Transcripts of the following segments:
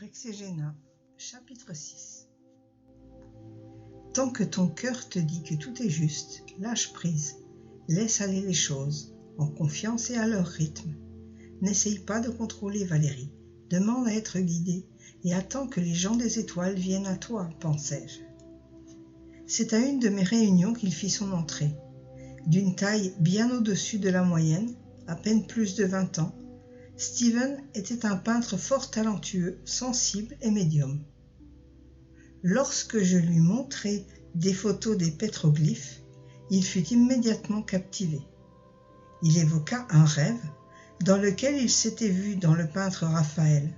Rexégéna, chapitre 6. Tant que ton cœur te dit que tout est juste, lâche prise, laisse aller les choses, en confiance et à leur rythme. N'essaye pas de contrôler Valérie, demande à être guidée et attends que les gens des étoiles viennent à toi, pensai-je. C'est à une de mes réunions qu'il fit son entrée. D'une taille bien au-dessus de la moyenne, à peine plus de 20 ans, Steven était un peintre fort talentueux, sensible et médium. Lorsque je lui montrai des photos des pétroglyphes, il fut immédiatement captivé. Il évoqua un rêve dans lequel il s'était vu dans le peintre Raphaël.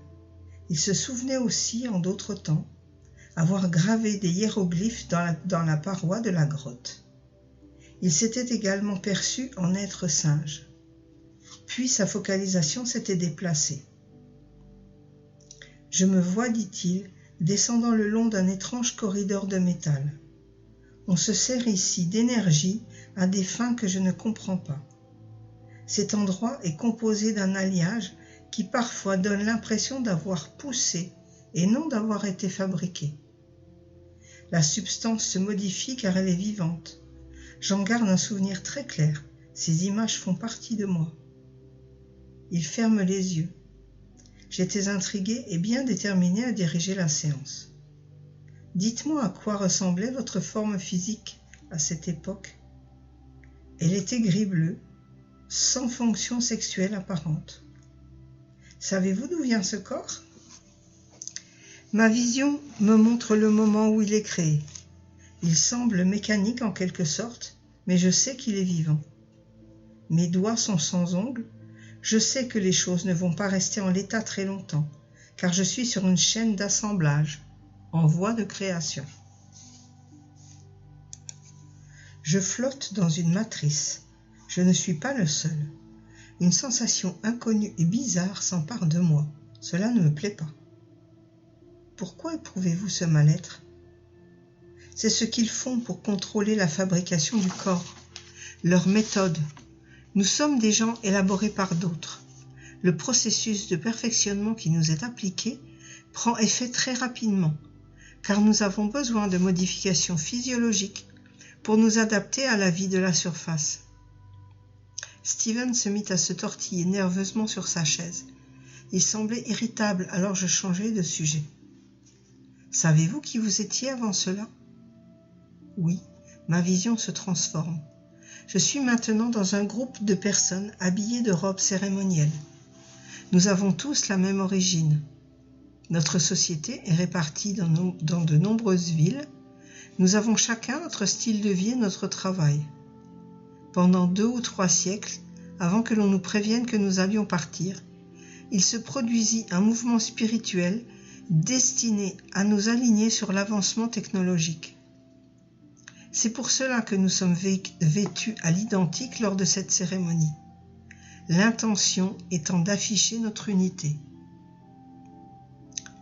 Il se souvenait aussi, en d'autres temps, avoir gravé des hiéroglyphes dans la paroi de la grotte. Il s'était également perçu en être singe. Puis sa focalisation s'était déplacée. « Je me vois, dit-il, descendant le long d'un étrange corridor de métal. On se sert ici d'énergie à des fins que je ne comprends pas. Cet endroit est composé d'un alliage qui parfois donne l'impression d'avoir poussé et non d'avoir été fabriqué. La substance se modifie car elle est vivante. J'en garde un souvenir très clair. Ces images font partie de moi. » Il ferme les yeux. J'étais intrigué et bien déterminé à diriger la séance. « Dites-moi à quoi ressemblait votre forme physique à cette époque. » Elle était gris-bleu, sans fonction sexuelle apparente. « Savez-vous d'où vient ce corps ? » Ma vision me montre le moment où il est créé. Il semble mécanique en quelque sorte, mais je sais qu'il est vivant. Mes doigts sont sans ongles. Je sais que les choses ne vont pas rester en l'état très longtemps, car je suis sur une chaîne d'assemblage, en voie de création. Je flotte dans une matrice. Je ne suis pas le seul. Une sensation inconnue et bizarre s'empare de moi. Cela ne me plaît pas. Pourquoi éprouvez-vous ce mal-être ? C'est ce qu'ils font pour contrôler la fabrication du corps, leur méthode. Nous sommes des gens élaborés par d'autres. Le processus de perfectionnement qui nous est appliqué prend effet très rapidement, car nous avons besoin de modifications physiologiques pour nous adapter à la vie de la surface. Steven se mit à se tortiller nerveusement sur sa chaise. Il semblait irritable, alors je changeai de sujet. « Savez-vous qui vous étiez avant cela ?» « Oui, ma vision se transforme. Je suis maintenant dans un groupe de personnes habillées de robes cérémonielles. Nous avons tous la même origine. Notre société est répartie dans de nombreuses villes. Nous avons chacun notre style de vie et notre travail. Pendant 2 ou 3 siècles, avant que l'on nous prévienne que nous allions partir, il se produisit un mouvement spirituel destiné à nous aligner sur l'avancement technologique. C'est pour cela que nous sommes vêtus à l'identique lors de cette cérémonie, l'intention étant d'afficher notre unité.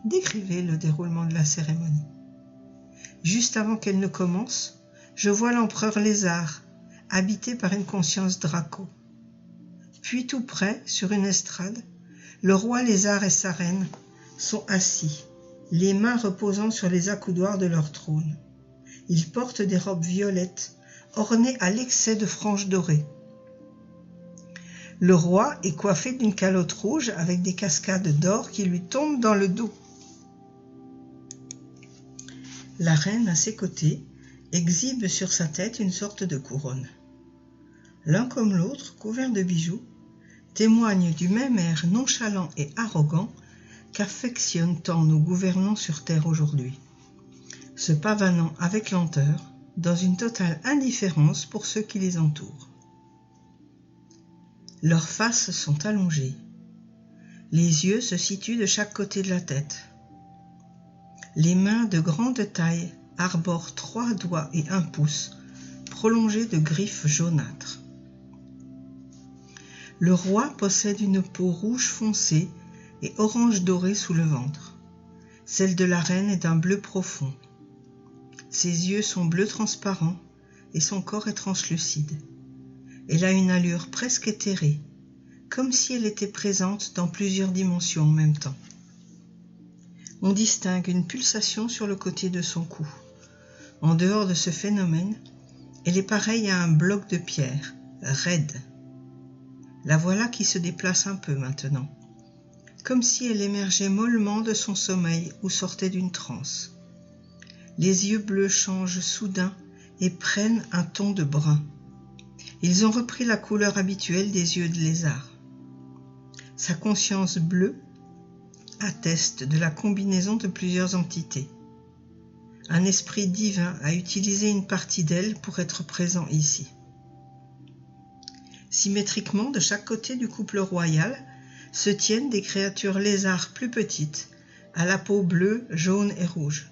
Décrivez le déroulement de la cérémonie. Juste avant qu'elle ne commence, je vois l'empereur Lézard, habité par une conscience Draco. Puis tout près, sur une estrade, le roi Lézard et sa reine sont assis, les mains reposant sur les accoudoirs de leur trône. Ils portent des robes violettes, ornées à l'excès de franges dorées. Le roi est coiffé d'une calotte rouge avec des cascades d'or qui lui tombent dans le dos. La reine, à ses côtés, exhibe sur sa tête une sorte de couronne. L'un comme l'autre, couverts de bijoux, témoignent du même air nonchalant et arrogant qu'affectionnent tant nos gouvernants sur terre aujourd'hui. Se pavanant avec lenteur, dans une totale indifférence pour ceux qui les entourent. Leurs faces sont allongées. Les yeux se situent de chaque côté de la tête. Les mains de grande taille arborent 3 doigts et 1 pouce, prolongés de griffes jaunâtres. Le roi possède une peau rouge foncé et orange doré sous le ventre. Celle de la reine est d'un bleu profond. Ses yeux sont bleus transparents et son corps est translucide. Elle a une allure presque éthérée, comme si elle était présente dans plusieurs dimensions en même temps. On distingue une pulsation sur le côté de son cou. En dehors de ce phénomène, elle est pareille à un bloc de pierre, raide. La voilà qui se déplace un peu maintenant, comme si elle émergeait mollement de son sommeil ou sortait d'une transe. Les yeux bleus changent soudain et prennent un ton de brun. Ils ont repris la couleur habituelle des yeux de lézard. Sa conscience bleue atteste de la combinaison de plusieurs entités. Un esprit divin a utilisé une partie d'elle pour être présent ici. Symétriquement, de chaque côté du couple royal, se tiennent des créatures lézards plus petites, à la peau bleue, jaune et rouge.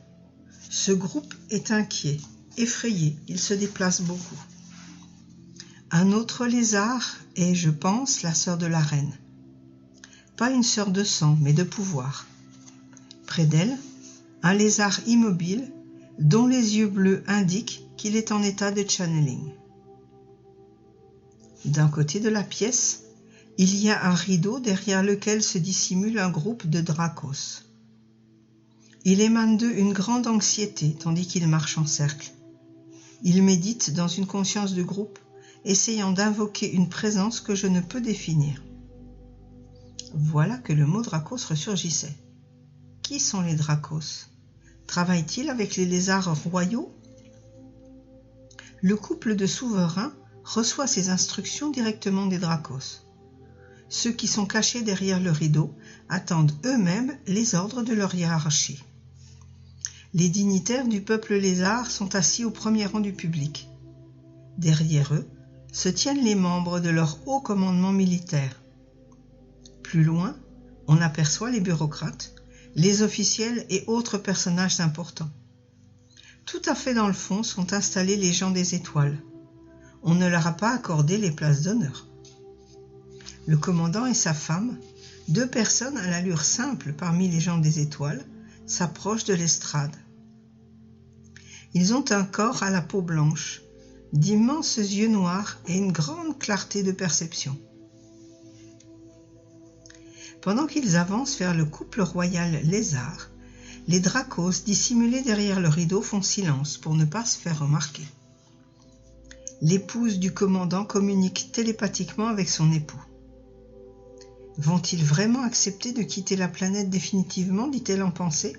Ce groupe est inquiet, effrayé, il se déplace beaucoup. Un autre lézard est, je pense, la sœur de la reine. Pas une sœur de sang, mais de pouvoir. Près d'elle, un lézard immobile, dont les yeux bleus indiquent qu'il est en état de channeling. D'un côté de la pièce, il y a un rideau derrière lequel se dissimule un groupe de dracos. Il émane d'eux une grande anxiété tandis qu'ils marchent en cercle. Ils méditent dans une conscience de groupe, essayant d'invoquer une présence que je ne peux définir. Voilà que le mot dracos ressurgissait. Qui sont les dracos? Travaillent-ils avec les lézards royaux? Le couple de souverains reçoit ses instructions directement des dracos. Ceux qui sont cachés derrière le rideau attendent eux-mêmes les ordres de leur hiérarchie. Les dignitaires du peuple lézard sont assis au premier rang du public. Derrière eux se tiennent les membres de leur haut commandement militaire. Plus loin, on aperçoit les bureaucrates, les officiels et autres personnages importants. Tout à fait dans le fond sont installés les gens des étoiles. On ne leur a pas accordé les places d'honneur. Le commandant et sa femme, 2 personnes à l'allure simple parmi les gens des étoiles, s'approchent de l'estrade. Ils ont un corps à la peau blanche, d'immenses yeux noirs et une grande clarté de perception. Pendant qu'ils avancent vers le couple royal lézard, les dracos dissimulés derrière le rideau font silence pour ne pas se faire remarquer. L'épouse du commandant communique télépathiquement avec son époux. Vont-ils vraiment accepter de quitter la planète définitivement, dit-elle en pensée?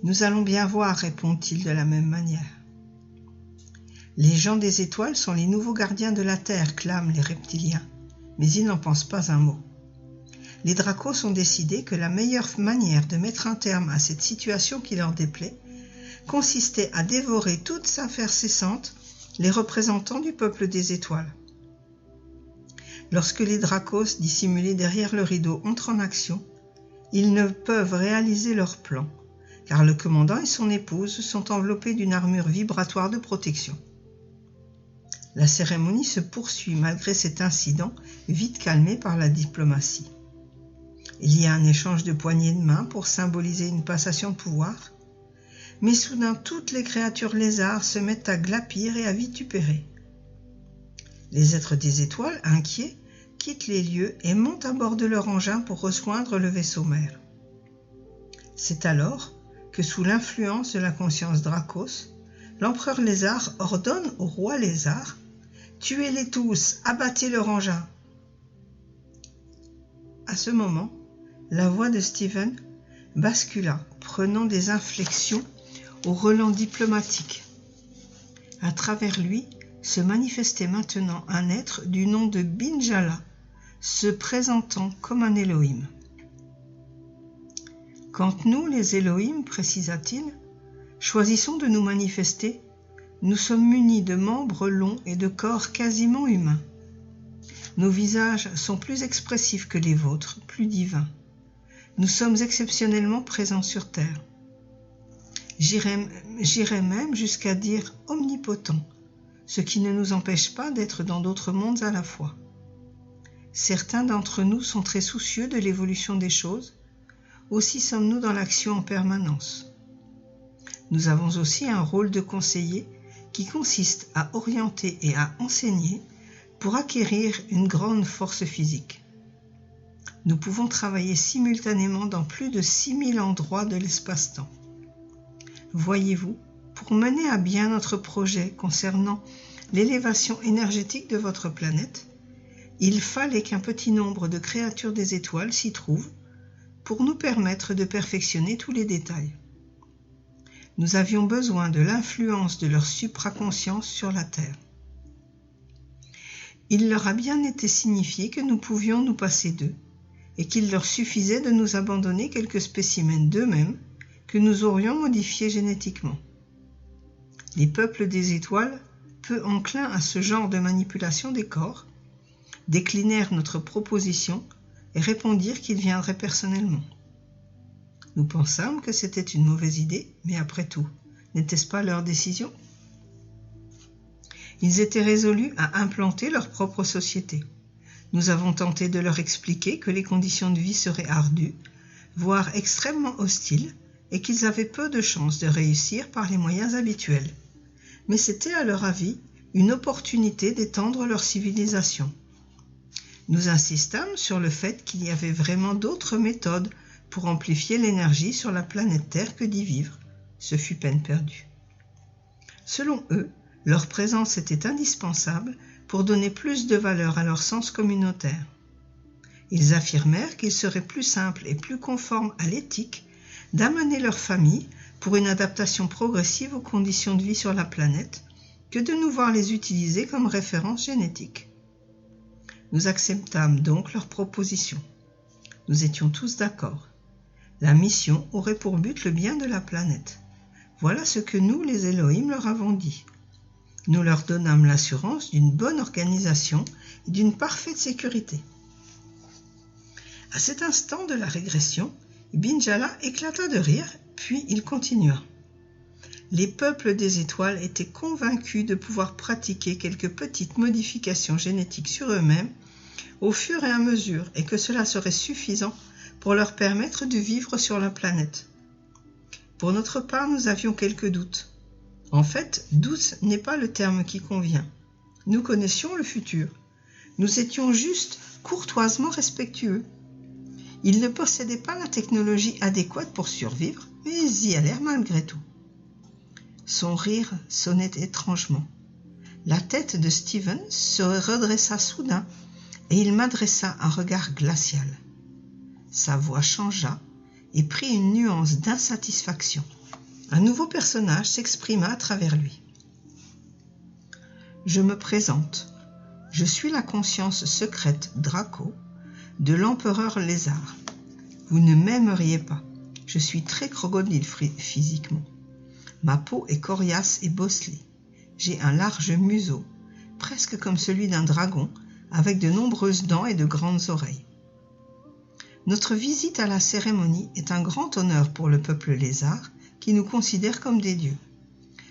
Nous allons bien voir, répond-il de la même manière. Les gens des étoiles sont les nouveaux gardiens de la Terre, clament les reptiliens, mais ils n'en pensent pas un mot. Les dracos ont décidé que la meilleure manière de mettre un terme à cette situation qui leur déplaît consistait à dévorer toute affaire cessante les représentants du peuple des étoiles. Lorsque les dracos dissimulés derrière le rideau entrent en action, ils ne peuvent réaliser leur plan, car le commandant et son épouse sont enveloppés d'une armure vibratoire de protection. La cérémonie se poursuit malgré cet incident, vite calmé par la diplomatie. Il y a un échange de poignées de main pour symboliser une passation de pouvoir, mais soudain toutes les créatures lézards se mettent à glapir et à vitupérer. Les êtres des étoiles, inquiets, quittent les lieux et montent à bord de leur engin pour rejoindre le vaisseau mère. C'est alors que, sous l'influence de la conscience dracos, l'empereur lézard ordonne au roi lézard « Tuez-les tous, abattez leur engin !» À ce moment, la voix de Steven bascula, prenant des inflexions au relent diplomatique. À travers lui se manifestait maintenant un être du nom de Binjala, se présentant comme un Elohim. Quand nous, les Elohim, précisa-t-il, choisissons de nous manifester, nous sommes munis de membres longs et de corps quasiment humains. Nos visages sont plus expressifs que les vôtres, plus divins. Nous sommes exceptionnellement présents sur Terre. J'irais même jusqu'à dire omnipotents, ce qui ne nous empêche pas d'être dans d'autres mondes à la fois. Certains d'entre nous sont très soucieux de l'évolution des choses, aussi sommes-nous dans l'action en permanence. Nous avons aussi un rôle de conseiller qui consiste à orienter et à enseigner pour acquérir une grande force physique. Nous pouvons travailler simultanément dans plus de 6000 endroits de l'espace-temps. Voyez-vous, pour mener à bien notre projet concernant l'élévation énergétique de votre planète, il fallait qu'un petit nombre de créatures des étoiles s'y trouvent pour nous permettre de perfectionner tous les détails. Nous avions besoin de l'influence de leur supraconscience sur la Terre. Il leur a bien été signifié que nous pouvions nous passer d'eux, et qu'il leur suffisait de nous abandonner quelques spécimens d'eux-mêmes que nous aurions modifiés génétiquement. Les peuples des étoiles, peu enclins à ce genre de manipulation des corps, déclinèrent notre proposition et répondirent qu'ils viendraient personnellement. Nous pensâmes que c'était une mauvaise idée, mais après tout, n'était-ce pas leur décision? Ils étaient résolus à implanter leur propre société. Nous avons tenté de leur expliquer que les conditions de vie seraient ardues, voire extrêmement hostiles, et qu'ils avaient peu de chances de réussir par les moyens habituels. Mais c'était, à leur avis, une opportunité d'étendre leur civilisation. Nous insistâmes sur le fait qu'il y avait vraiment d'autres méthodes pour amplifier l'énergie sur la planète Terre que d'y vivre. Ce fut peine perdue. Selon eux, leur présence était indispensable pour donner plus de valeur à leur sens communautaire. Ils affirmèrent qu'il serait plus simple et plus conforme à l'éthique d'amener leur famille pour une adaptation progressive aux conditions de vie sur la planète que de nous voir les utiliser comme référence génétique. Nous acceptâmes donc leur proposition. Nous étions tous d'accord. La mission aurait pour but le bien de la planète. Voilà ce que nous, les Elohim, leur avons dit. Nous leur donnâmes l'assurance d'une bonne organisation et d'une parfaite sécurité. À cet instant de la régression, Ibn Jala éclata de rire, puis il continua. Les peuples des étoiles étaient convaincus de pouvoir pratiquer quelques petites modifications génétiques sur eux-mêmes au fur et à mesure et que cela serait suffisant pour leur permettre de vivre sur la planète. Pour notre part, nous avions quelques doutes. En fait, doute n'est pas le terme qui convient. Nous connaissions le futur. Nous étions juste courtoisement respectueux. Ils ne possédaient pas la technologie adéquate pour survivre, mais ils y allèrent malgré tout. Son rire sonnait étrangement. La tête de Steven se redressa soudain et il m'adressa un regard glacial. Sa voix changea et prit une nuance d'insatisfaction. Un nouveau personnage s'exprima à travers lui. Je me présente. Je suis la conscience secrète Draco de l'empereur lézard. Vous ne m'aimeriez pas. Je suis très crocodile physiquement. Ma peau est coriace et bosselée. J'ai un large museau, presque comme celui d'un dragon, avec de nombreuses dents et de grandes oreilles. Notre visite à la cérémonie est un grand honneur pour le peuple lézard, qui nous considère comme des dieux.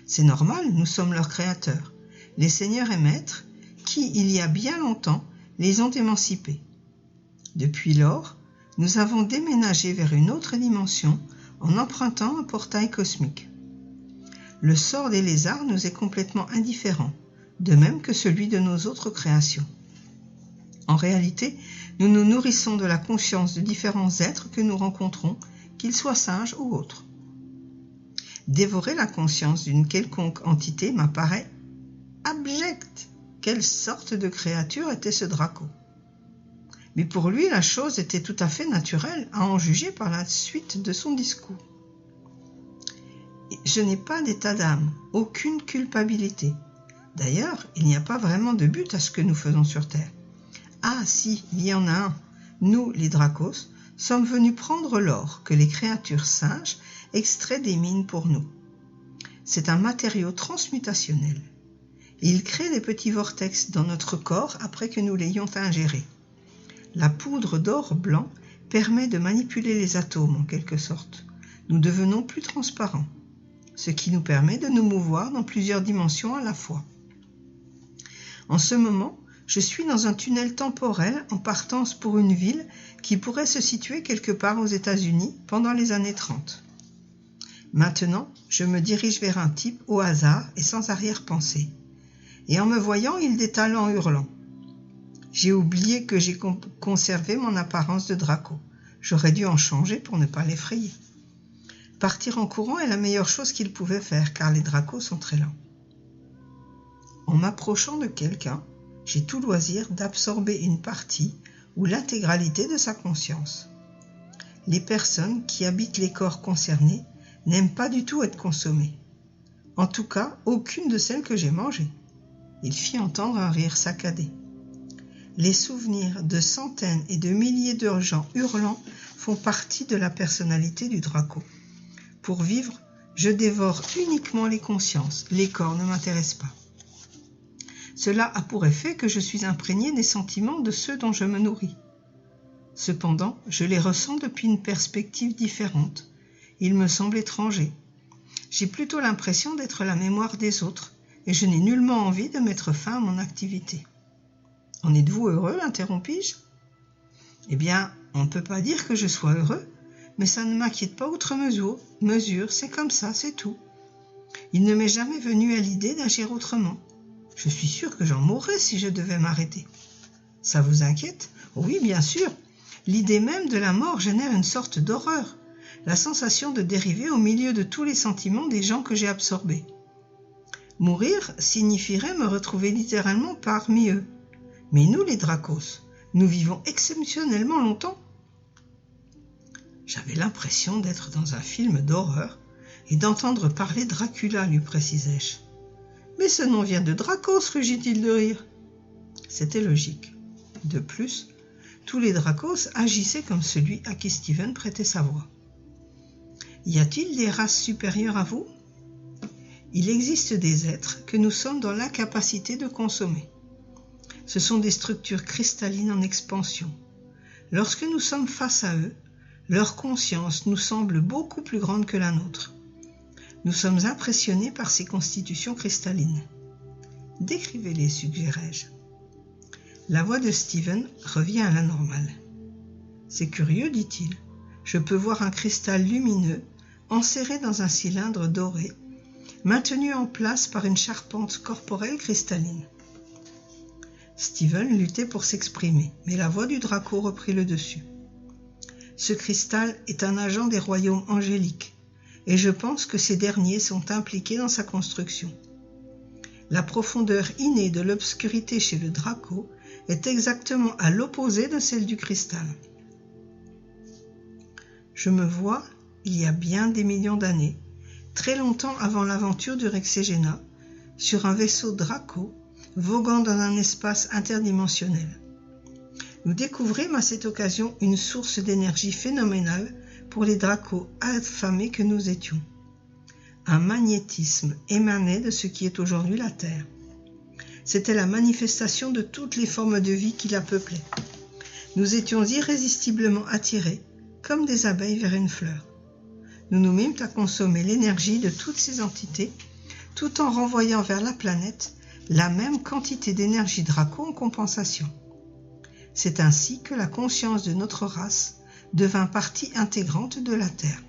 C'est normal, nous sommes leurs créateurs, les seigneurs et maîtres, qui, il y a bien longtemps, les ont émancipés. Depuis lors, nous avons déménagé vers une autre dimension en empruntant un portail cosmique. Le sort des lézards nous est complètement indifférent, de même que celui de nos autres créations. En réalité, nous nous nourrissons de la conscience de différents êtres que nous rencontrons, qu'ils soient singes ou autres. Dévorer la conscience d'une quelconque entité m'apparaît abject. Quelle sorte de créature était ce Draco? Mais pour lui, la chose était tout à fait naturelle, à en juger par la suite de son discours. Je n'ai pas d'état d'âme, aucune culpabilité. D'ailleurs, il n'y a pas vraiment de but à ce que nous faisons sur Terre. Ah si, il y en a un. Nous, les Dracos, sommes venus prendre l'or que les créatures singes extraient des mines pour nous. C'est un matériau transmutationnel. Il crée des petits vortex dans notre corps après que nous l'ayons ingéré. La poudre d'or blanc permet de manipuler les atomes en quelque sorte. Nous devenons plus transparents, ce qui nous permet de nous mouvoir dans plusieurs dimensions à la fois. En ce moment, je suis dans un tunnel temporel en partance pour une ville qui pourrait se situer quelque part aux États-Unis pendant les années 30. Maintenant, je me dirige vers un type au hasard et sans arrière-pensée. Et en me voyant, il détale en hurlant. J'ai oublié que j'ai conservé mon apparence de Draco. J'aurais dû en changer pour ne pas l'effrayer. Partir en courant est la meilleure chose qu'il pouvait faire, car les Dracos sont très lents. En m'approchant de quelqu'un, j'ai tout loisir d'absorber une partie ou l'intégralité de sa conscience. Les personnes qui habitent les corps concernés n'aiment pas du tout être consommées. En tout cas, aucune de celles que j'ai mangées. Il fit entendre un rire saccadé. Les souvenirs de centaines et de milliers de gens hurlants font partie de la personnalité du Draco. Pour vivre, je dévore uniquement les consciences, les corps ne m'intéressent pas. Cela a pour effet que je suis imprégné des sentiments de ceux dont je me nourris. Cependant, je les ressens depuis une perspective différente. Ils me semblent étrangers. J'ai plutôt l'impression d'être la mémoire des autres, et je n'ai nullement envie de mettre fin à mon activité. « En êtes-vous heureux ?» interrompis-je. « Eh bien, on ne peut pas dire que je sois heureux, mais ça ne m'inquiète pas outre mesure, c'est comme ça, c'est tout. Il ne m'est jamais venu à l'idée d'agir autrement. Je suis sûr que j'en mourrais si je devais m'arrêter. » « Ça vous inquiète ? » ?»« Oui, bien sûr. L'idée même de la mort génère une sorte d'horreur, la sensation de dériver au milieu de tous les sentiments des gens que j'ai absorbés. Mourir signifierait me retrouver littéralement parmi eux. Mais nous, les Dracos, nous vivons exceptionnellement longtemps. J'avais l'impression d'être dans un film d'horreur et d'entendre parler Dracula, lui précisai-je. « Mais ce nom vient de Dracos, rugit-il de rire. » C'était logique. De plus, tous les Dracos agissaient comme celui à qui Steven prêtait sa voix. « Y a-t-il des races supérieures à vous ? Il existe des êtres que nous sommes dans l'incapacité de consommer. Ce sont des structures cristallines en expansion. Lorsque nous sommes face à eux, leur conscience nous semble beaucoup plus grande que la nôtre. Nous sommes impressionnés par ces constitutions cristallines. Décrivez-les, suggérai-je. La voix de Steven revient à la normale. C'est curieux, dit-il. Je peux voir un cristal lumineux enserré dans un cylindre doré, maintenu en place par une charpente corporelle cristalline. Steven luttait pour s'exprimer, mais la voix du Draco reprit le dessus. Ce cristal est un agent des royaumes angéliques, et je pense que ces derniers sont impliqués dans sa construction. La profondeur innée de l'obscurité chez le Draco est exactement à l'opposé de celle du cristal. Je me vois, il y a bien des millions d'années, très longtemps avant l'aventure du Rexégéna, sur un vaisseau Draco, voguant dans un espace interdimensionnel. Nous découvrîmes à cette occasion une source d'énergie phénoménale pour les Dracos affamés que nous étions. Un magnétisme émanait de ce qui est aujourd'hui la Terre. C'était la manifestation de toutes les formes de vie qui la peuplaient. Nous étions irrésistiblement attirés, comme des abeilles vers une fleur. Nous nous mîmes à consommer l'énergie de toutes ces entités, tout en renvoyant vers la planète la même quantité d'énergie Draco en compensation. C'est ainsi que la conscience de notre race devint partie intégrante de la Terre.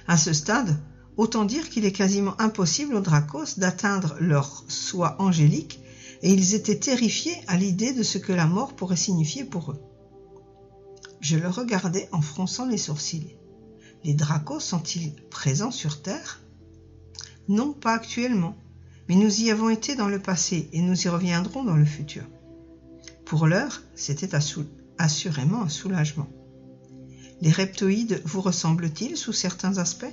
À ce stade, autant dire qu'il est quasiment impossible aux Dracos d'atteindre leur soi angélique, et ils étaient terrifiés à l'idée de ce que la mort pourrait signifier pour eux. Je le regardais en fronçant les sourcils. Les Dracos sont-ils présents sur Terre ? Non, pas actuellement, mais nous y avons été dans le passé et nous y reviendrons dans le futur. Pour l'heure, c'était assurément un soulagement. Les reptoïdes vous ressemblent-ils sous certains aspects ?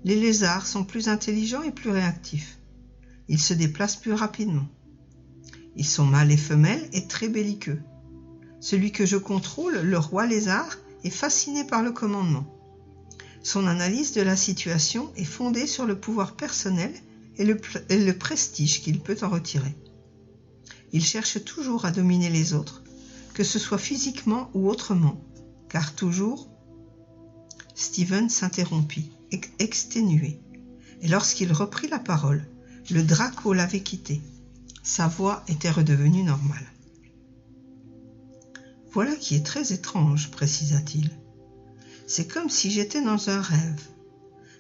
Les lézards sont plus intelligents et plus réactifs. Ils se déplacent plus rapidement. Ils sont mâles et femelles et très belliqueux. Celui que je contrôle, le roi lézard, est fasciné par le commandement. Son analyse de la situation est fondée sur le pouvoir personnel et le prestige qu'il peut en retirer. Il cherche toujours à dominer les autres, que ce soit physiquement ou autrement, car toujours... Steven s'interrompit, exténué, et lorsqu'il reprit la parole, le Draco l'avait quitté. Sa voix était redevenue normale. « Voilà qui est très étrange, précisa-t-il. C'est comme si j'étais dans un rêve.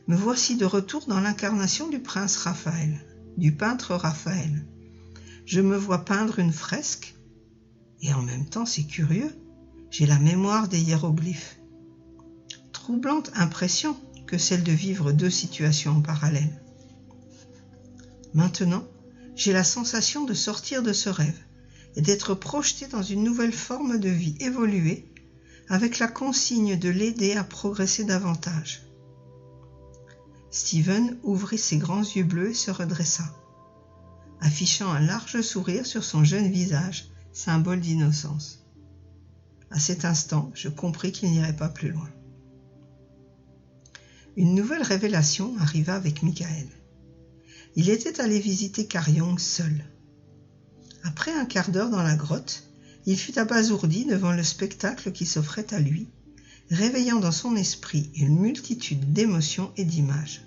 Me voici de retour dans l'incarnation du prince Raphaël, du peintre Raphaël. Je me vois peindre une fresque, et en même temps, c'est curieux, j'ai la mémoire des hiéroglyphes. Troublante impression que celle de vivre deux situations en parallèle. Maintenant, j'ai la sensation de sortir de ce rêve et d'être projeté dans une nouvelle forme de vie évoluée avec la consigne de l'aider à progresser davantage. » Steven ouvrit ses grands yeux bleus et se redressa, affichant un large sourire sur son jeune visage, symbole d'innocence. À cet instant, je compris qu'il n'irait pas plus loin. Une nouvelle révélation arriva avec Michael. Il était allé visiter Caryong seul. Après un quart d'heure dans la grotte, il fut abasourdi devant le spectacle qui s'offrait à lui, réveillant dans son esprit une multitude d'émotions et d'images.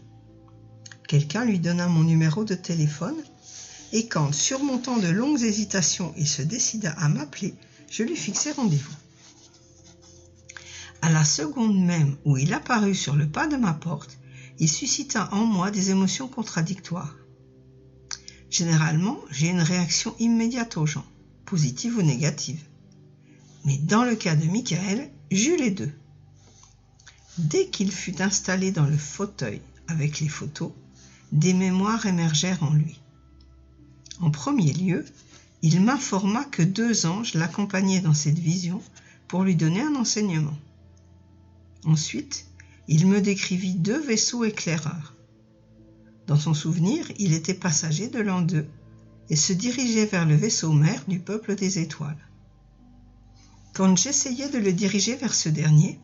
Quelqu'un lui donna mon numéro de téléphone, et quand, surmontant de longues hésitations, il se décida à m'appeler, je lui fixai rendez-vous. À la seconde même où il apparut sur le pas de ma porte, il suscita en moi des émotions contradictoires. Généralement, j'ai une réaction immédiate aux gens, positive ou négative. Mais dans le cas de Michael, j'eus les deux. Dès qu'il fut installé dans le fauteuil avec les photos, des mémoires émergèrent en lui. En premier lieu, il m'informa que 2 anges l'accompagnaient dans cette vision pour lui donner un enseignement. Ensuite, il me décrivit 2 vaisseaux éclaireurs. Dans son souvenir, il était passager de l'an 2 et se dirigeait vers le vaisseau mère du peuple des étoiles. Quand j'essayais de le diriger vers ce dernier,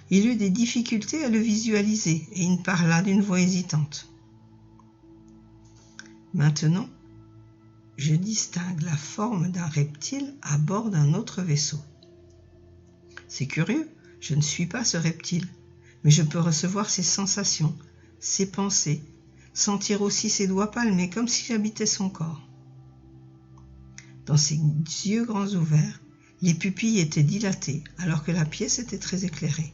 il eut des difficultés à le visualiser et il parla d'une voix hésitante. Maintenant, je distingue la forme d'un reptile à bord d'un autre vaisseau. C'est curieux, je ne suis pas ce reptile, mais je peux recevoir ses sensations, ses pensées, sentir aussi ses doigts palmés comme si j'habitais son corps. Dans ses yeux grands ouverts, les pupilles étaient dilatées alors que la pièce était très éclairée.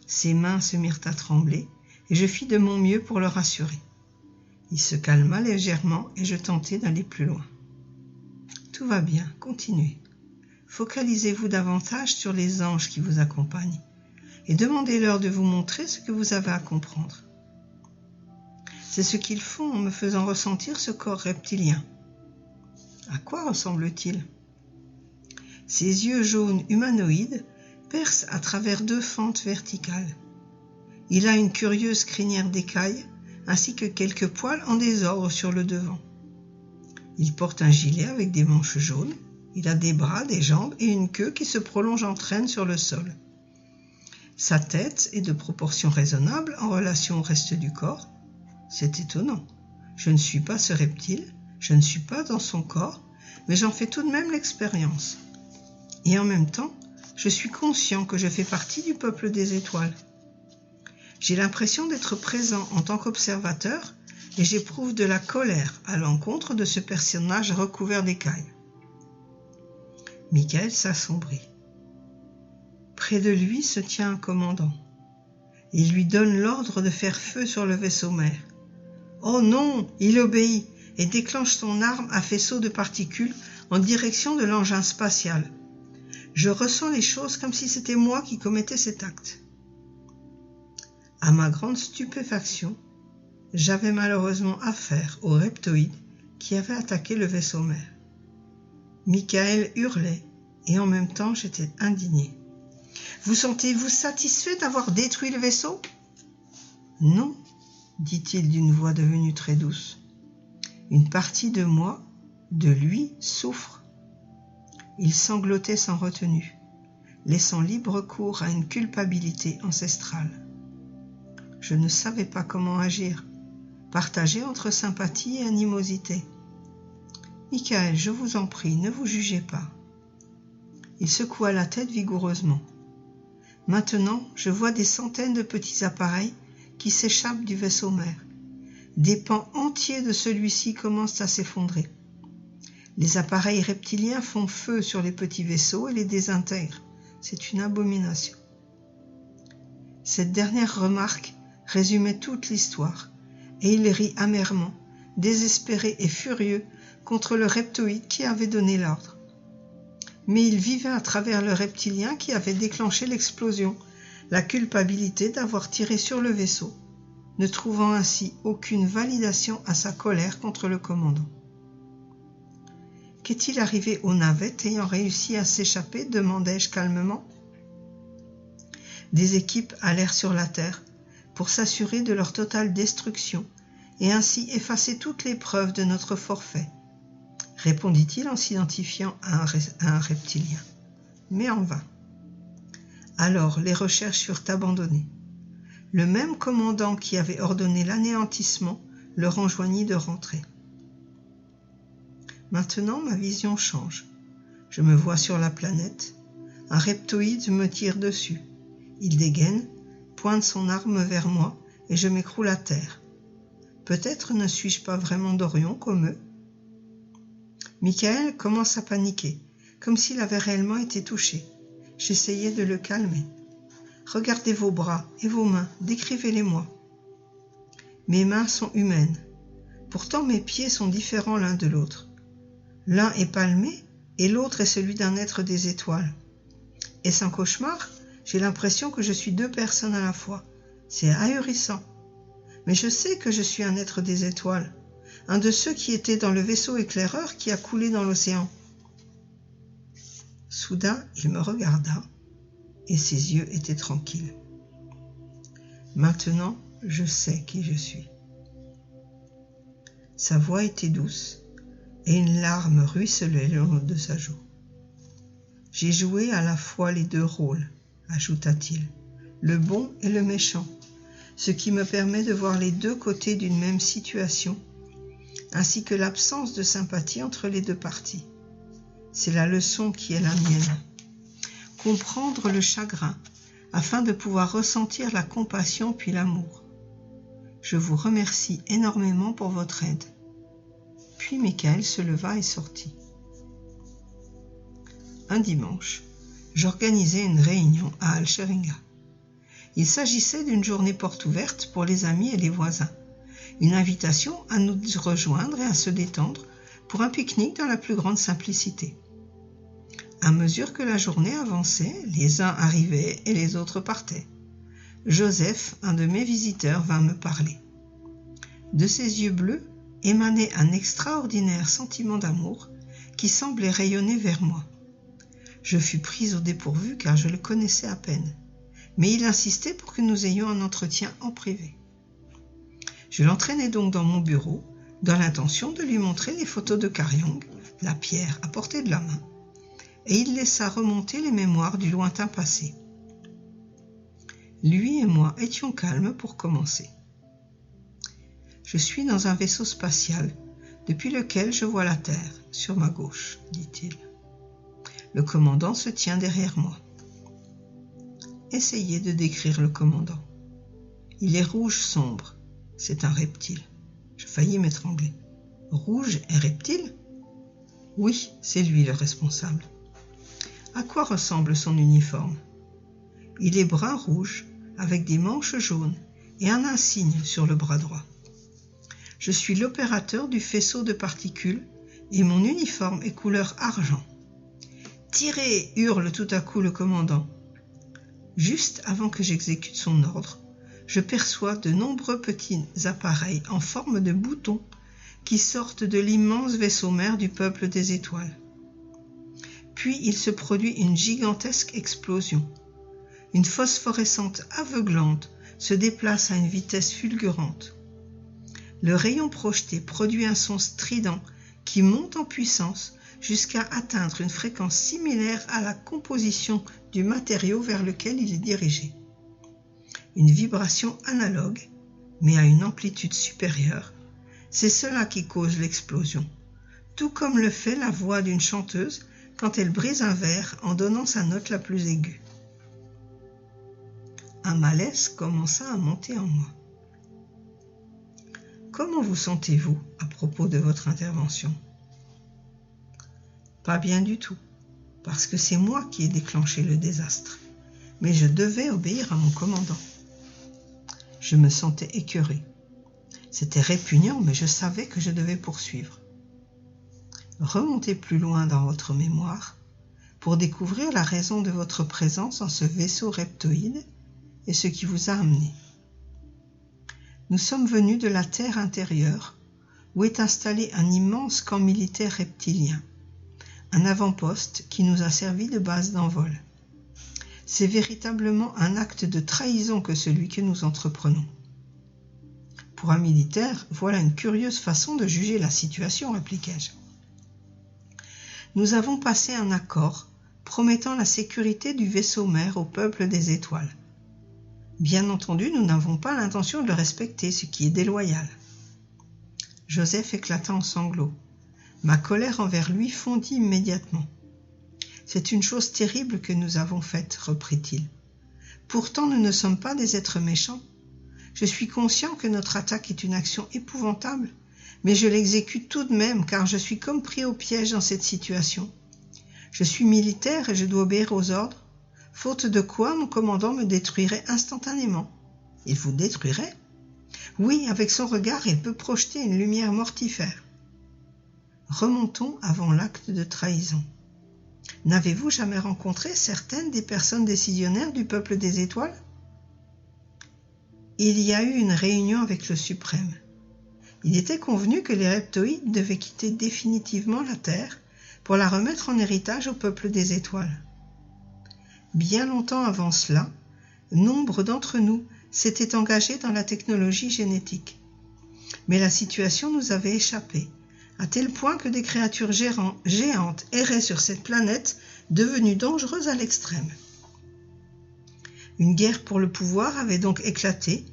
Ses mains se mirent à trembler et je fis de mon mieux pour le rassurer. Il se calma légèrement et je tentai d'aller plus loin. Tout va bien, continuez. Focalisez-vous davantage sur les anges qui vous accompagnent et demandez-leur de vous montrer ce que vous avez à comprendre. C'est ce qu'ils font en me faisant ressentir ce corps reptilien. À quoi ressemble-t-il? Ses yeux jaunes humanoïdes percent à travers 2 fentes verticales. Il a une curieuse crinière d'écaille ainsi que quelques poils en désordre sur le devant. Il porte un gilet avec des manches jaunes. Il a des bras, des jambes et une queue qui se prolonge en traîne sur le sol. Sa tête est de proportions raisonnables en relation au reste du corps. C'est étonnant. Je ne suis pas ce reptile, je ne suis pas dans son corps, mais j'en fais tout de même l'expérience. Et en même temps, je suis conscient que je fais partie du peuple des étoiles. J'ai l'impression d'être présent en tant qu'observateur et j'éprouve de la colère à l'encontre de ce personnage recouvert d'écailles. Michael s'assombrit. Près de lui se tient un commandant. Il lui donne l'ordre de faire feu sur le vaisseau mère. Oh non, il obéit et déclenche son arme à faisceau de particules en direction de l'engin spatial. Je ressens les choses comme si c'était moi qui commettais cet acte. À ma grande stupéfaction, j'avais malheureusement affaire au reptoïde qui avait attaqué le vaisseau mère. Michael hurlait et en même temps j'étais indigné. « Vous sentez-vous satisfait d'avoir détruit le vaisseau ?»« Non, dit-il d'une voix devenue très douce. Une partie de moi, de lui, souffre. Il sanglotait sans retenue, laissant libre cours à une culpabilité ancestrale. Je ne savais pas comment agir, partagé entre sympathie et animosité. « Michael, je vous en prie, ne vous jugez pas. » Il secoua la tête vigoureusement. « Maintenant, je vois des centaines de petits appareils qui s'échappent du vaisseau mère. Des pans entiers de celui-ci commencent à s'effondrer. Les appareils reptiliens font feu sur les petits vaisseaux et les désintègrent. C'est une abomination. » Cette dernière remarque résumait toute l'histoire, et il rit amèrement, désespéré et furieux contre le reptoïde qui avait donné l'ordre. Mais il vivait à travers le reptilien qui avait déclenché l'explosion, la culpabilité d'avoir tiré sur le vaisseau, ne trouvant ainsi aucune validation à sa colère contre le commandant. « Qu'est-il arrivé aux navettes ayant réussi à s'échapper » demandai-je calmement. Des équipes allèrent sur la Terre pour s'assurer de leur totale destruction et ainsi effacer toutes les preuves de notre forfait, répondit-il en s'identifiant à un reptilien. Mais en vain. Alors les recherches furent abandonnées. Le même commandant qui avait ordonné l'anéantissement leur enjoignit de rentrer. Maintenant ma vision change. Je me vois sur la planète. Un reptoïde me tire dessus. Il dégaine, pointe son arme vers moi et je m'écroule à terre. Peut-être ne suis-je pas vraiment d'Orion comme eux. Michael commence à paniquer, comme s'il avait réellement été touché. J'essayais de le calmer. « Regardez vos bras et vos mains, décrivez-les-moi. » Mes mains sont humaines. Pourtant mes pieds sont différents l'un de l'autre. L'un est palmé et l'autre est celui d'un être des étoiles. Est-ce un cauchemar ? J'ai l'impression que je suis deux personnes à la fois. C'est ahurissant. Mais je sais que je suis un être des étoiles, un de ceux qui étaient dans le vaisseau éclaireur qui a coulé dans l'océan. Soudain, il me regarda et ses yeux étaient tranquilles. Maintenant, je sais qui je suis. Sa voix était douce et une larme ruisselait le long de sa joue. J'ai joué à la fois les deux rôles, ajouta-t-il, le bon et le méchant, ce qui me permet de voir les deux côtés d'une même situation, ainsi que l'absence de sympathie entre les deux parties. C'est la leçon qui est la mienne. Comprendre le chagrin, afin de pouvoir ressentir la compassion puis l'amour. Je vous remercie énormément pour votre aide. Puis Michael se leva et sortit. Un dimanche, j'organisais une réunion à Alcheringa. Il s'agissait d'une journée porte ouverte pour les amis et les voisins, une invitation à nous rejoindre et à se détendre pour un pique-nique dans la plus grande simplicité. À mesure que la journée avançait, les uns arrivaient et les autres partaient. Joseph, un de mes visiteurs, vint me parler. De ses yeux bleus émanait un extraordinaire sentiment d'amour qui semblait rayonner vers moi. Je fus prise au dépourvu car je le connaissais à peine, mais il insistait pour que nous ayons un entretien en privé. Je l'entraînai donc dans mon bureau, dans l'intention de lui montrer les photos de Karyong, la pierre à portée de la main, et il laissa remonter les mémoires du lointain passé. Lui et moi étions calmes pour commencer. « Je suis dans un vaisseau spatial, depuis lequel je vois la Terre, sur ma gauche, dit-il. Le commandant se tient derrière moi. Essayez de décrire le commandant. Il est rouge sombre, c'est un reptile. Je faillis m'étrangler. Rouge et reptile ? Oui, c'est lui le responsable. À quoi ressemble son uniforme ? Il est brun-rouge, avec des manches jaunes et un insigne sur le bras droit. Je suis l'opérateur du faisceau de particules et mon uniforme est couleur argent. « Tirez !» hurle tout à coup le commandant. Juste avant que j'exécute son ordre, je perçois de nombreux petits appareils en forme de boutons qui sortent de l'immense vaisseau mère du peuple des étoiles. Puis il se produit une gigantesque explosion. Une phosphorescente aveuglante se déplace à une vitesse fulgurante. Le rayon projeté produit un son strident qui monte en puissance jusqu'à atteindre une fréquence similaire à la composition du matériau vers lequel il est dirigé. une vibration analogue, mais à une amplitude supérieure, c'est cela qui cause l'explosion, tout comme le fait la voix d'une chanteuse quand elle brise un verre en donnant sa note la plus aiguë. Un malaise commença à monter en moi. Comment vous sentez-vous à propos de votre intervention? Pas bien du tout, parce que c'est moi qui ai déclenché le désastre, mais je devais obéir à mon commandant. Je me sentais écœuré. C'était répugnant, mais je savais que je devais poursuivre. Remontez plus loin dans votre mémoire pour découvrir la raison de votre présence en ce vaisseau reptoïde et ce qui vous a amené. Nous sommes venus de la Terre intérieure, où est installé un immense camp militaire reptilien, un avant-poste qui nous a servi de base d'envol. C'est véritablement un acte de trahison que celui que nous entreprenons. Pour un militaire, voilà une curieuse façon de juger la situation, répliquai-je. Nous avons passé un accord promettant la sécurité du vaisseau mère au peuple des étoiles. Bien entendu, nous n'avons pas l'intention de le respecter, ce qui est déloyal. Joseph éclata en sanglots. Ma colère envers lui fondit immédiatement. C'est une chose terrible que nous avons faite, reprit-il. Pourtant, nous ne sommes pas des êtres méchants. Je suis conscient que notre attaque est une action épouvantable, mais je l'exécute tout de même car je suis comme pris au piège dans cette situation. Je suis militaire et je dois obéir aux ordres, faute de quoi mon commandant me détruirait instantanément. Il vous détruirait? Oui, avec son regard, il peut projeter une lumière mortifère. Remontons avant l'acte de trahison. N'avez-vous jamais rencontré certaines des personnes décisionnaires du peuple des étoiles? Il y a eu une réunion avec le Suprême. Il était convenu que les reptoïdes devaient quitter définitivement la Terre pour la remettre en héritage au peuple des étoiles. Bien longtemps avant cela, nombre d'entre nous s'étaient engagés dans la technologie génétique. Mais la situation nous avait échappé, à tel point que des créatures géantes erraient sur cette planète devenue dangereuse à l'extrême. Une guerre pour le pouvoir avait donc éclaté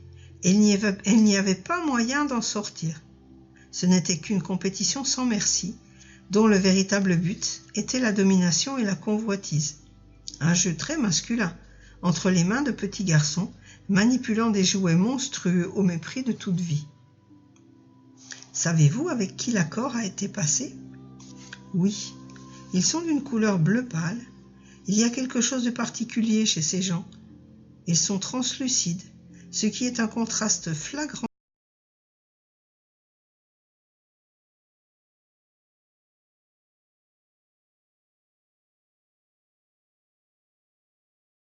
et il n'y avait pas moyen d'en sortir. Ce n'était qu'une compétition sans merci, dont le véritable but était la domination et la convoitise. Un jeu très masculin, entre les mains de petits garçons, manipulant des jouets monstrueux au mépris de toute vie. Savez-vous avec qui l'accord a été passé? Oui, ils sont d'une couleur bleu pâle. Il y a quelque chose de particulier chez ces gens. Ils sont translucides, ce qui est un contraste flagrant